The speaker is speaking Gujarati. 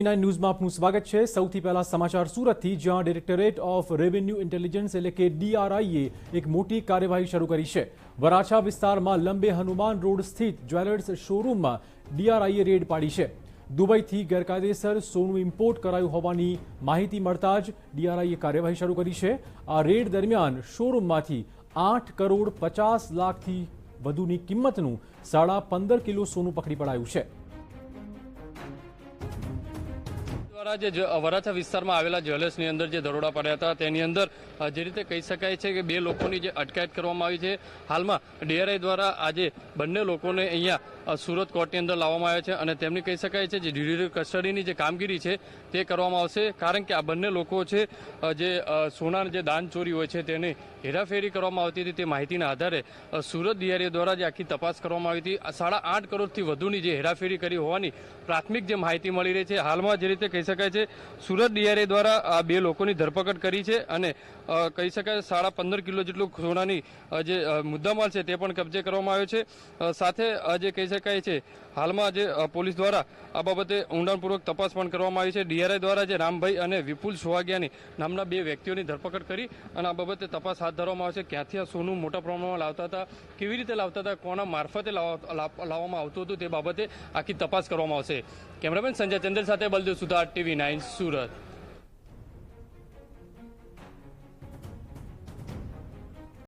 ન્યૂઝમાં આપનું સ્વાગત છે। સૌથી પહેલા સમાચાર સુરતથી, જ્યાં ડાયરેક્ટરેટ ઓફ રેવન્યુ ઇન્ટેલિજન્સ એટલે કે ડીઆરઆઈએ એક મોટી કાર્યવાહી શરૂ કરી છે। વરાછા વિસ્તારમાં લંબે હનુમાન રોડ સ્થિત જ્વેલર્સ શોરૂમમાં ડીઆરઆઈએ રેડ પાડી છે। દુબઈથી ગેરકાયદેસર સોનું ઇમ્પોર્ટ કરાયું હોવાની માહિતી મળતા જ ડીઆરઆઈએ કાર્યવાહી શરૂ કરી છે। આ રેડ દરમિયાન શોરૂમમાંથી 8 કરોડ 50 લાખથી વધુની કિંમતનું 15.5 કિલો સોનું પકડી પડાયું છે। વરાછા વિસ્તારમાં આવેલા જ્વેલર્સની અંદર જે દરોડા પડ્યા હતા તેની અંદર જે રીતે કહી શકાય છે કે 2 લોકોની જે અટકાયત કરવામાં આવી છે। હાલમાં ડીઆરઆઈ દ્વારા આજે બંને લોકોને અહીંયા સુરત કોર્ટની અંદર લાવવામાં આવ્યા છે અને તેમની કહી શકાય છે જે જ્યુડિશિયલ કસ્ટડીની જે કામગીરી છે તે કરવામાં આવશે, કારણ કે આ બંને લોકો છે જે સોના જે દાન ચોરી હોય છે તેને હેરાફેરી કરવામાં આવતી હતી તે માહિતીના આધારે સુરત ડીઆરઆઈ દ્વારા જે આખી તપાસ કરવામાં આવી હતી। 8.5 કરોડથી વધુની જે હેરાફેરી કરી હોવાની પ્રાથમિક જે માહિતી મળી રહી છે। હાલમાં જે રીતે કહી શકાય છે સુરત ડીઆરઆઈ દ્વારા આ 2 લોકોની ધરપકડ કરી છે અને કહી શકાય 15.5 કિલો જેટલું સોનાની જે મુદ્દામાલ છે તે પણ કબજે કરવામાં આવ્યો છે। સાથે જે કહી શકાય છે હાલમાં જે પોલીસ દ્વારા આ બાબતે ઊંડાણપૂર્વક તપાસ પણ કરવામાં આવી છે। ડીઆરઆઈ દ્વારા જે રામભાઈ અને વિપુલ સુવાગિયાની નામના 2 વ્યક્તિઓની ધરપકડ કરી અને આ બાબતે તપાસ હાથ ધરવામાં આવે છે। ક્યાંથી આ સોનું મોટા પ્રમાણમાં લાવતા હતા, કેવી રીતે લાવતા હતા, કોના મારફતે લાવવામાં આવતું હતું તે બાબતે આખી તપાસ કરવામાં આવશે। કેમેરામેન સંજય ચંદ્ર સાથે બલદેવ સુતાર, TV9 સુરત।